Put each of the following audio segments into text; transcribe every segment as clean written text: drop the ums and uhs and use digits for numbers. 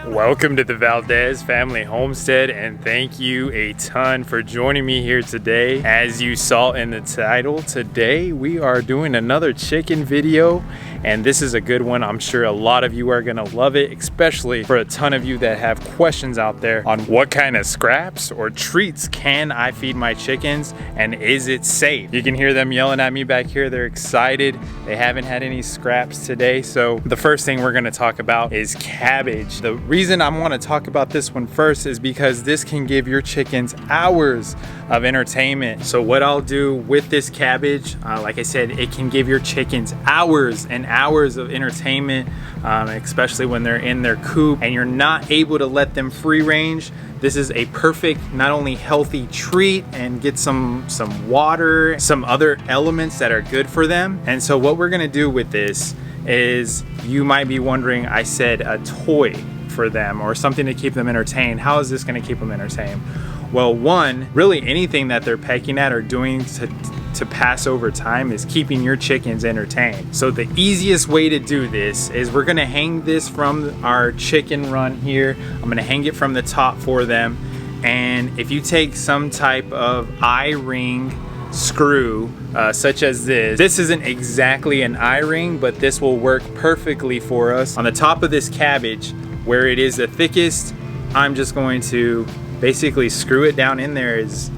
Welcome to the Valdez Family Homestead, and thank you a ton for joining me here today. As you saw in the title, today we are doing another chicken video, and this is a good one. I'm sure a lot of you are gonna love it, especially for a ton of you that have questions out there on what kind of scraps or treats can I feed my chickens, and is it safe? You can hear them yelling at me back here. They're excited. They haven't had any scraps today. So the first thing we're gonna talk about is cabbage. The reason I want to talk about this one first is because this can give your chickens hours of entertainment. So what I'll do with this cabbage, like I said, it can give your chickens hours and hours of entertainment, especially when they're in their coop and you're not able to let them free range. This is a perfect, not only healthy treat and get some water, some other elements that are good for them. And so what we're gonna do with this is, you might be wondering, I said a toy for them or something to keep them entertained. How is this going to keep them entertained? Well, one, really anything that they're pecking at or doing to pass over time is keeping your chickens entertained. So the easiest way to do this is we're going to hang this from our chicken run here. I'm going to hang it from the top for them. And if you take some type of eye-ring screw such as this isn't exactly an eye-ring, but this will work perfectly for us. On the top of this cabbage, where it is the thickest, I'm just going to basically screw it down in there as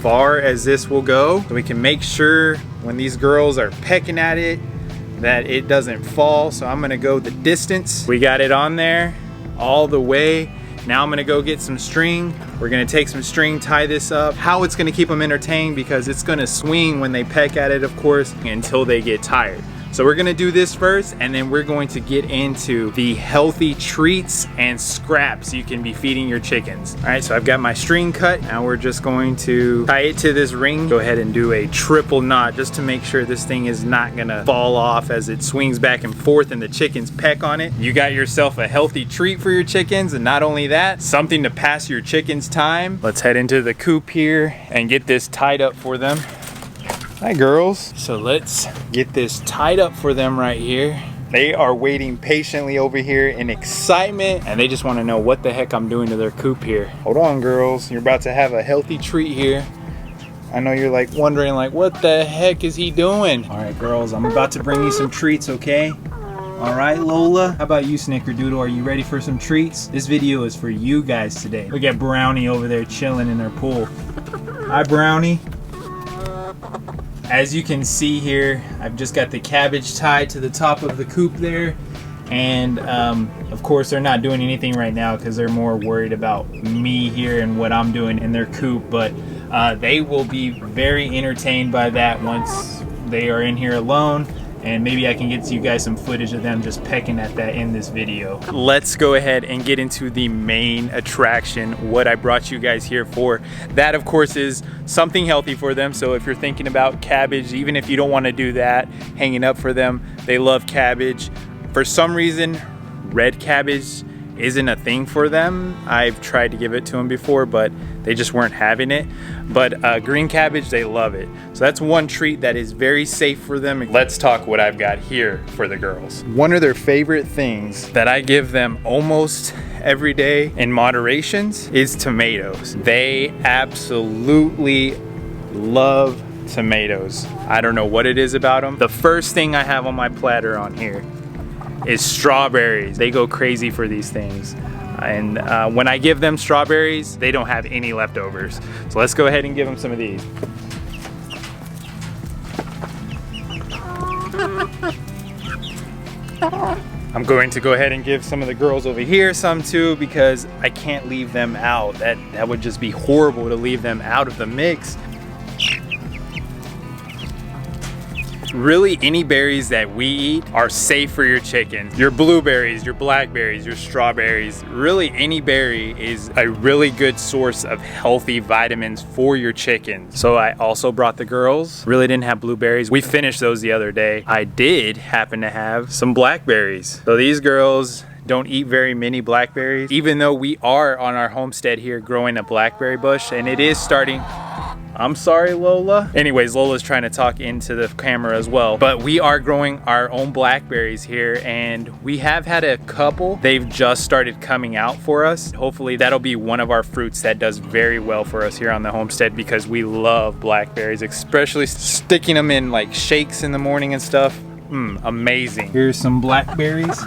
far as this will go, so we can make sure when these girls are pecking at it that it doesn't fall. So I'm gonna go the distance. We got it on there all the way. Now I'm gonna go get some string. We're gonna take some string, tie this up. How it's gonna keep them entertained, because it's gonna swing when they peck at it, of course, until they get tired. So we're gonna do this first, and then we're going to get into the healthy treats and scraps you can be feeding your chickens. All right, so I've got my string cut. Now we're just going to tie it to this ring. Go ahead and do a triple knot just to make sure this thing is not gonna fall off as it swings back and forth and the chickens peck on it. You got yourself a healthy treat for your chickens, and not only that, something to pass your chickens' time. Let's head into the coop here and get this tied up for them. Hi girls. So let's get this tied up for them right here. They are waiting patiently over here in excitement, and they just want to know what the heck I'm doing to their coop here. Hold on girls, you're about to have a healthy treat here. I know you're like wondering like, what the heck is he doing? All right girls, I'm about to bring you some treats, okay? All right, Lola, how about you, Snickerdoodle? Are you ready for some treats? This video is for you guys today. Look at Brownie over there chilling in their pool. Hi Brownie. As you can see here, I've just got the cabbage tied to the top of the coop there. And of course they're not doing anything right now because they're more worried about me here and what I'm doing in their coop. But they will be very entertained by that once they are in here alone. And maybe I can get you guys some footage of them just pecking at that in this video. Let's go ahead and get into the main attraction, what I brought you guys here for. That, of course, is something healthy for them. So if you're thinking about cabbage, even if you don't want to do that, hanging up for them, they love cabbage. For some reason, red cabbage isn't a thing for them. I've tried to give it to them before, but they just weren't having it. But green cabbage, they love it. So that's one treat that is very safe for them. Let's talk what I've got here for the girls. One of their favorite things that I give them almost every day in moderations is tomatoes. They absolutely love tomatoes. I don't know what it is about them. The first thing I have on my platter on here is strawberries. They go crazy for these things. And when I give them strawberries, they don't have any leftovers. So let's go ahead and give them some of these. I'm going to go ahead and give some of the girls over here some too, because I can't leave them out. That would just be horrible to leave them out of the mix. Really, any berries that we eat are safe for your chickens. Your blueberries, your blackberries, your strawberries, really any berry is a really good source of healthy vitamins for your chickens. So I also brought the girls. Really didn't have blueberries. We finished those the other day. I did happen to have some blackberries. So these girls don't eat very many blackberries, even though we are on our homestead here growing a blackberry bush, and it is starting. I'm sorry, Lola. Anyways, Lola's trying to talk into the camera as well. But we are growing our own blackberries here, and we have had a couple. They've just started coming out for us. Hopefully that'll be one of our fruits that does very well for us here on the homestead, because we love blackberries, especially sticking them in like shakes in the morning and stuff. Amazing. Here's some blackberries.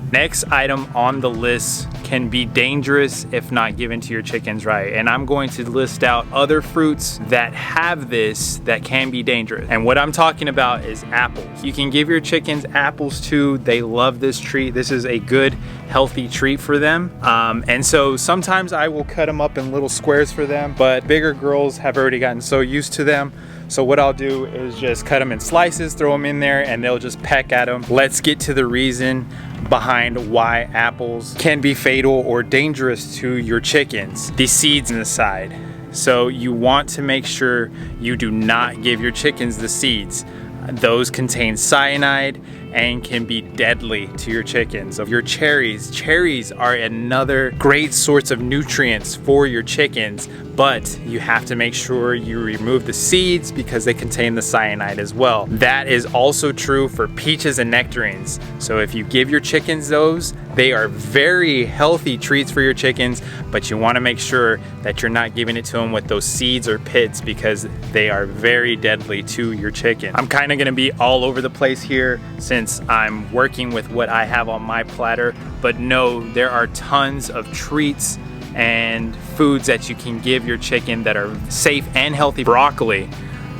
Next item on the list can be dangerous if not given to your chickens right. And I'm going to list out other fruits that have this that can be dangerous. And what I'm talking about is apples. You can give your chickens apples too. They love this treat. This is a good, healthy treat for them. And so sometimes I will cut them up in little squares for them, but bigger girls have already gotten so used to them. So what I'll do is just cut them in slices, throw them in there, and they'll just peck at them. Let's get to the reason behind why apples can be fatal or dangerous to your chickens. The seeds inside. So you want to make sure you do not give your chickens the seeds. Those contain cyanide and can be deadly to your chickens. Of your cherries are another great source of nutrients for your chickens, but you have to make sure you remove the seeds because they contain the cyanide as well. That is also true for peaches and nectarines. So if you give your chickens those, they are very healthy treats for your chickens, but you want to make sure that you're not giving it to them with those seeds or pits, because they are very deadly to your chicken. I'm kind of going to be all over the place here since I'm working with what I have on my platter, but no, there are tons of treats and foods that you can give your chicken that are safe and healthy. Broccoli.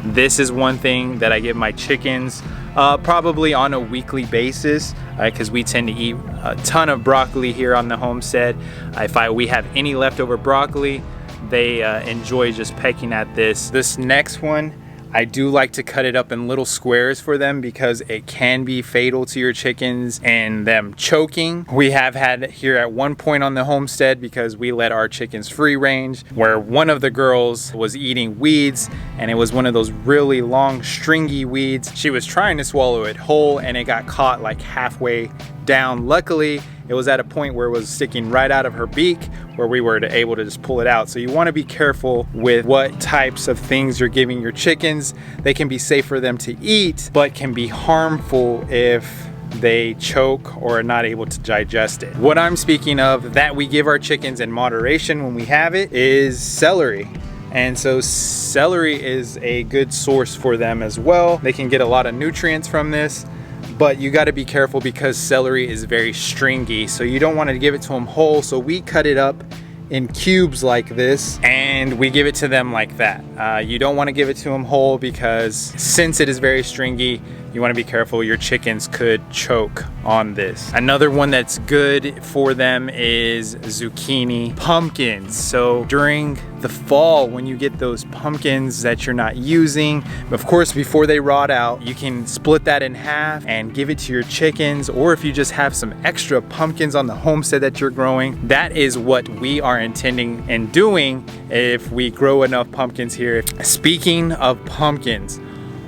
This is one thing that I give my chickens probably on a weekly basis, because we tend to eat a ton of broccoli here on the homestead. If we have any leftover broccoli, they enjoy just pecking at this. This next one, I do like to cut it up in little squares for them because it can be fatal to your chickens and them choking. We have had here at one point on the homestead, because we let our chickens free range, where one of the girls was eating weeds, and it was one of those really long stringy weeds. She was trying to swallow it whole and it got caught like halfway down. Luckily, it was at a point where it was sticking right out of her beak, where we were able to just pull it out. So you want to be careful with what types of things you're giving your chickens. They can be safe for them to eat, but can be harmful if they choke or are not able to digest it. What I'm speaking of that we give our chickens in moderation when we have it is celery. And so celery is a good source for them as well. They can get a lot of nutrients from this. But you got to be careful because celery is very stringy, so you don't want to give it to them whole. So we cut it up in cubes like this and we give it to them like that. You don't want to give it to them whole because since it is very stringy, you want to be careful. Your chickens could choke on this. Another one that's good for them is zucchini, pumpkins. So during the fall, when you get those pumpkins that you're not using, of course, before they rot out, you can split that in half and give it to your chickens. Or if you just have some extra pumpkins on the homestead that you're growing, that is what we are intending and doing if we grow enough pumpkins here. Speaking of pumpkins,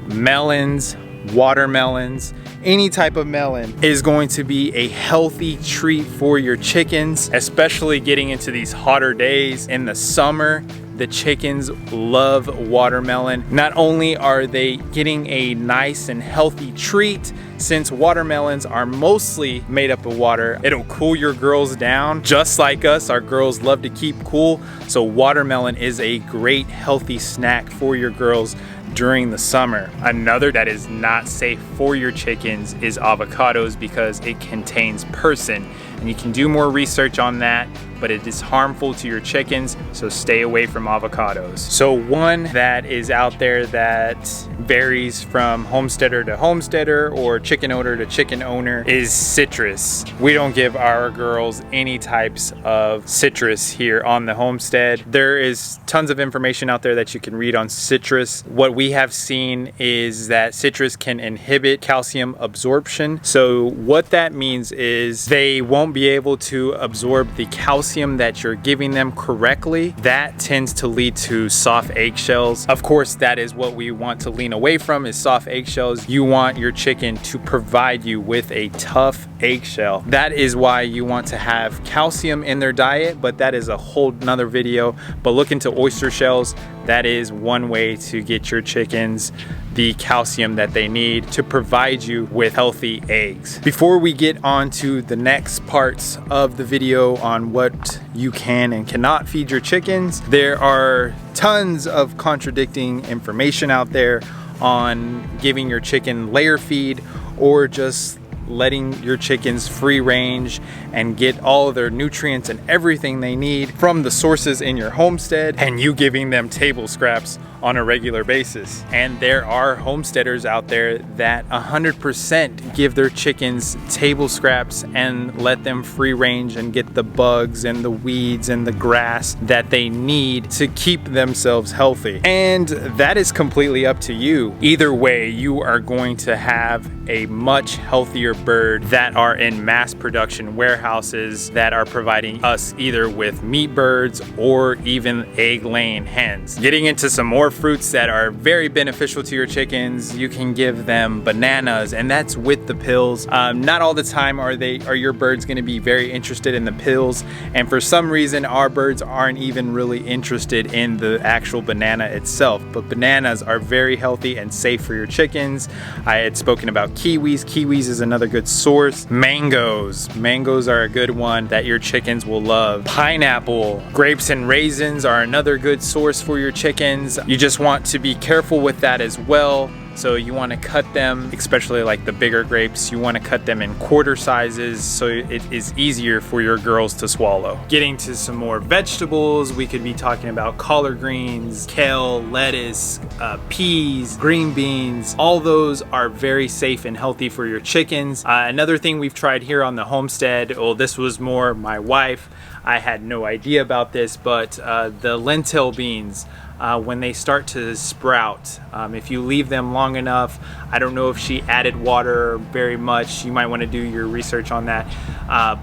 melons, watermelons, any type of melon is going to be a healthy treat for your chickens, especially getting into these hotter days in the summer. The chickens love watermelon. Not only are they getting a nice and healthy treat, since watermelons are mostly made up of water, it'll cool your girls down. Just like us, our girls love to keep cool. So watermelon is a great healthy snack for your girls during the summer. Another that is not safe for your chickens is avocados because it contains persin. And you can do more research on that, but it is harmful to your chickens, so stay away from avocados. So one that is out there that varies from homesteader to homesteader or chicken owner to chicken owner is citrus. We don't give our girls any types of citrus here on the homestead. There is tons of information out there that you can read on citrus. What we have seen is that citrus can inhibit calcium absorption. So what that means is they won't be able to absorb the calcium calcium that you're giving them correctly, that tends to lead to soft eggshells. Of course, that is what we want to lean away from, is soft eggshells. You want your chicken to provide you with a tough eggshell. That is why you want to have calcium in their diet, but that is a whole nother video. But look into oyster shells. That is one way to get your chickens the calcium that they need to provide you with healthy eggs. Before we get on to the next parts of the video on what you can and cannot feed your chickens, there are tons of contradicting information out there on giving your chicken layer feed or just letting your chickens free range and get all of their nutrients and everything they need from the sources in your homestead, and you giving them table scraps on a regular basis. And there are homesteaders out there that 100% give their chickens table scraps and let them free range and get the bugs and the weeds and the grass that they need to keep themselves healthy. And that is completely up to you. Either way, you are going to have a much healthier bird that are in mass production warehouses that are providing us either with meat birds or even egg laying hens. Getting into some more fruits that are very beneficial to your chickens, you can give them bananas, and that's with the pills. Not all the time are your birds going to be very interested in the pills, and for some reason our birds aren't even really interested in the actual banana itself. But bananas are very healthy and safe for your chickens. I had spoken about kiwis. Kiwis is another good source. Mangoes are a good one that your chickens will love. Pineapple, grapes and raisins are another good source for your chickens. You just want to be careful with that as well. So you want to cut them, especially like the bigger grapes, you want to cut them in quarter sizes so it is easier for your girls to swallow. Getting to some more vegetables, we could be talking about collard greens, kale, lettuce, peas, green beans. All those are very safe and healthy for your chickens. Another thing we've tried here on the homestead, well, this was more my wife. I had no idea about this, but the lentil beans, when they start to sprout, if you leave them long enough, I don't know if she added water very much, you might want to do your research on that,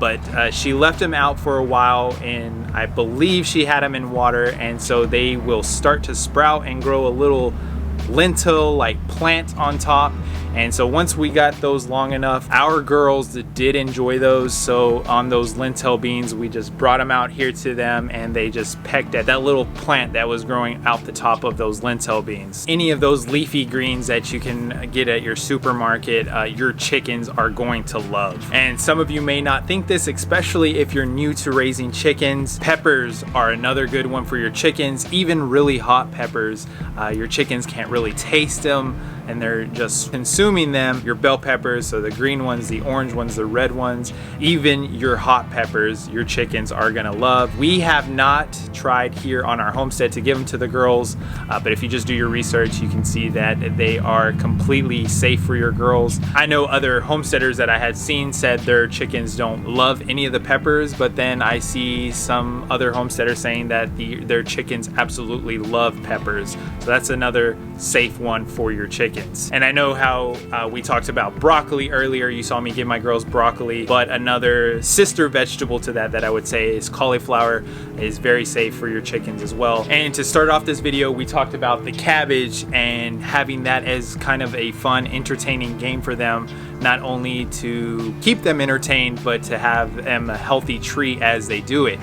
but she left them out for a while, and I believe she had them in water, and so they will start to sprout and grow a little lentil like plant on top. And so once we got those long enough, our girls did enjoy those. So on those lentil beans, we just brought them out here to them, and they just pecked at that little plant that was growing out the top of those lentil beans. Any of those leafy greens that you can get at your supermarket, your chickens are going to love. And some of you may not think this, especially if you're new to raising chickens. Peppers are another good one for your chickens. Even really hot peppers, your chickens can't really taste them, and they're just consuming them. Your bell peppers, so the green ones, the orange ones, the red ones, even your hot peppers, your chickens are gonna love. We have not tried here on our homestead to give them to the girls, but if you just do your research, you can see that they are completely safe for your girls. I know other homesteaders that I had seen said their chickens don't love any of the peppers, but then I see some other homesteaders saying that their chickens absolutely love peppers. So that's another safe one for your chickens. And I know how we talked about broccoli earlier. You saw me give my girls broccoli, but another sister vegetable to that I would say is cauliflower. Is very safe for your chickens as well. And to start off this video, we talked about the cabbage and having that as kind of a fun, entertaining game for them, not only to keep them entertained, but to have them a healthy treat as they do it.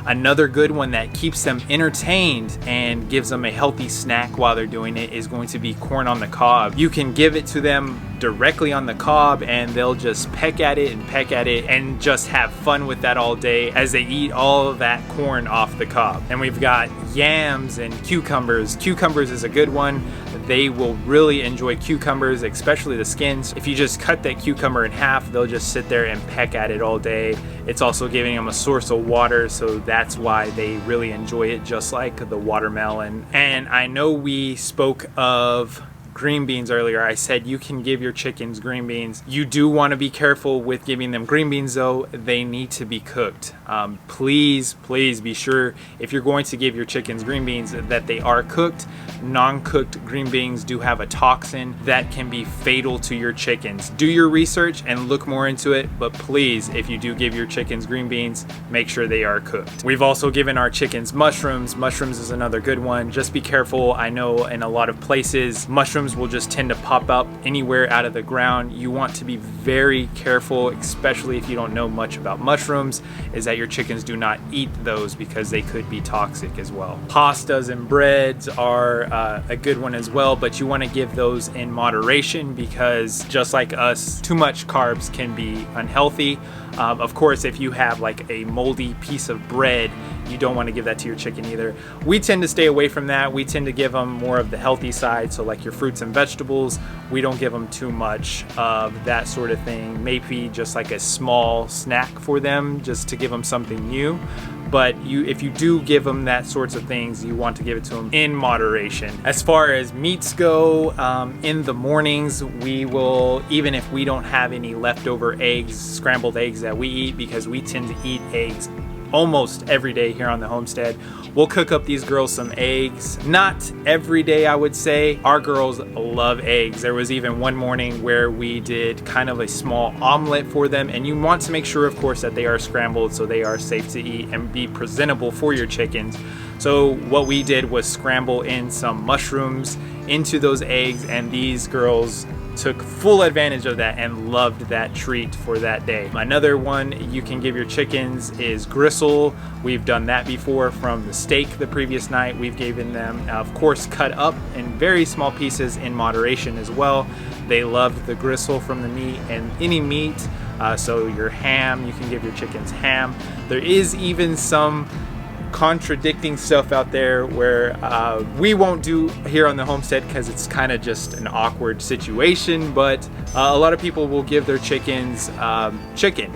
Another good one that keeps them entertained and gives them a healthy snack while they're doing it is going to be corn on the cob. You can give it to them directly on the cob, and they'll just peck at it and just have fun with that all day as they eat all of that corn off the cob. And we've got yams and cucumbers. Cucumbers is a good one. They will really enjoy cucumbers, especially the skins. If you just cut that cucumber in half, they'll just sit there and peck at it all day. It's also giving them a source of water, so that's why they really enjoy it, just like the watermelon. And I know we spoke of green beans earlier. I said you can give your chickens green beans. You do want to be careful with giving them green beans though. They need to be cooked. Please be sure if you're going to give your chickens green beans that they are cooked. Non-cooked green beans do have a toxin that can be fatal to your chickens. Do your research and look more into it, but please, if you do give your chickens green beans, make sure they are cooked. We've also given our chickens mushrooms. Mushrooms is another good one. Just be careful. I know in a lot of places, mushrooms will just tend to pop up anywhere out of the ground. You want to be very careful, especially if you don't know much about mushrooms, is that your chickens do not eat those because they could be toxic as well. Pastas and breads are a good one as well, but you want to give those in moderation because just like us, too much carbs can be unhealthy. Of course, if you have like a moldy piece of bread, you don't want to give that to your chicken either. We tend to stay away from that. We tend to give them more of the healthy side, so like your fruits and vegetables. We don't give them too much of that sort of thing. Maybe just like a small snack for them, just to give them something new. But if you do give them that sorts of things, you want to give it to them in moderation. As far as meats go, in the mornings, we will, even if we don't have any leftover eggs, scrambled eggs that we eat, because we tend to eat eggs almost every day here on the homestead, we'll cook up these girls some eggs. Not every day, I would say. Our girls love eggs. There was even one morning where we did kind of a small omelet for them, and you want to make sure, of course, that they are scrambled so they are safe to eat and be presentable for your chickens. So what we did was scramble in some mushrooms into those eggs, and these girls took full advantage of that and loved that treat for that day. Another one you can give your chickens is gristle. We've done that before from the steak the previous night. We've given them, of course, cut up in very small pieces in moderation as well. They loved the gristle from the meat and any meat. So your ham, you can give your chickens ham. There is even some contradicting stuff out there where we won't do here on the homestead because it's kind of just an awkward situation, but a lot of people will give their chickens chicken.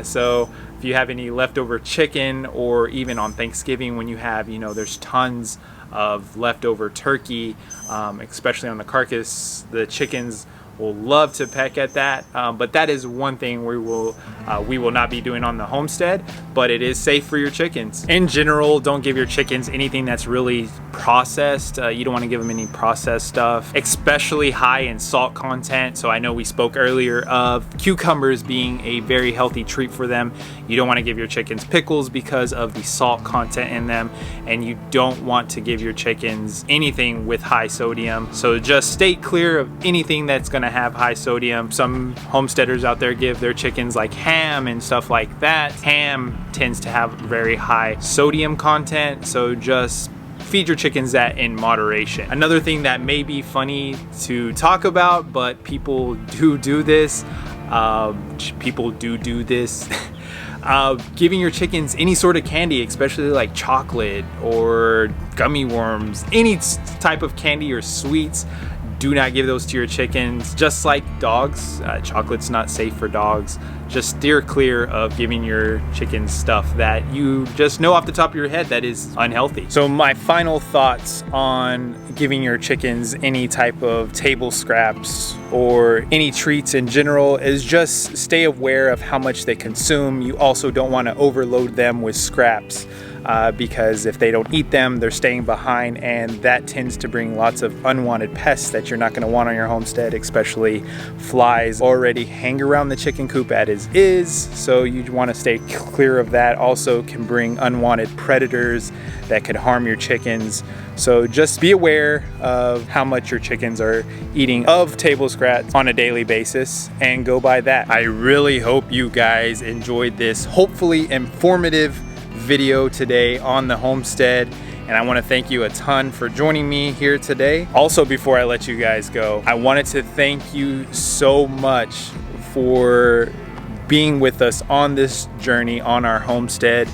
So if you have any leftover chicken, or even on Thanksgiving when you have, there's tons of leftover turkey, especially on the carcass, the chickens will love to peck at that, but that is one thing we will not be doing on the homestead, but it is safe for your chickens. In general, don't give your chickens anything that's really processed. You don't want to give them any processed stuff, especially high in salt content. So I know we spoke earlier of cucumbers being a very healthy treat for them. You don't want to give your chickens pickles because of the salt content in them, and you don't want to give your chickens anything with high sodium. So just stay clear of anything that's going to have high sodium. Some homesteaders out there give their chickens like ham and stuff like that. Ham tends to have very high sodium content, so just feed your chickens that in moderation. Another thing that may be funny to talk about, but people do this. Giving your chickens any sort of candy, especially like chocolate or gummy worms, any type of candy or sweets. Do not give those to your chickens. Just like dogs, chocolate's not safe for dogs. Just steer clear of giving your chickens stuff that you just know off the top of your head that is unhealthy. So my final thoughts on giving your chickens any type of table scraps or any treats in general is just stay aware of how much they consume. You also don't want to overload them with scraps. Because if they don't eat them, they're staying behind, and that tends to bring lots of unwanted pests that you're not going to want on your homestead, especially flies already hang around the chicken coop as is, so you want to stay clear of that. Also can bring unwanted predators that could harm your chickens. So just be aware of how much your chickens are eating of table scraps on a daily basis and go by that. I really hope you guys enjoyed this hopefully informative video today on the homestead, and I want to thank you a ton for joining me here today. Also, before I let you guys go, I wanted to thank you so much for being with us on this journey on our homestead.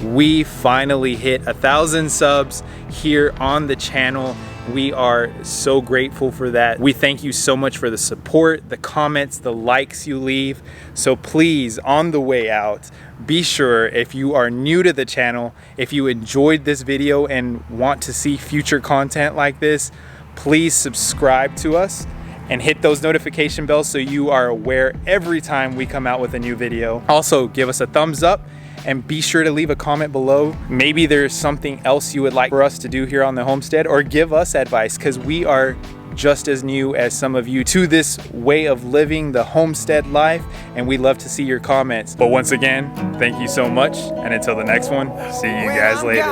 We finally hit 1,000 subs here on the channel. We are so grateful for that. We thank you so much for the support, the comments, the likes you leave. So please, on the way out, be sure, if you are new to the channel, if you enjoyed this video and want to see future content like this, please subscribe to us and hit those notification bells so you are aware every time we come out with a new video. Also, give us a thumbs up and be sure to leave a comment below. Maybe there's something else you would like for us to do here on the homestead, or give us advice, because we are just as new as some of you to this way of living the homestead life, and we'd love to see your comments. But once again, thank you so much, and until the next one, see you guys later.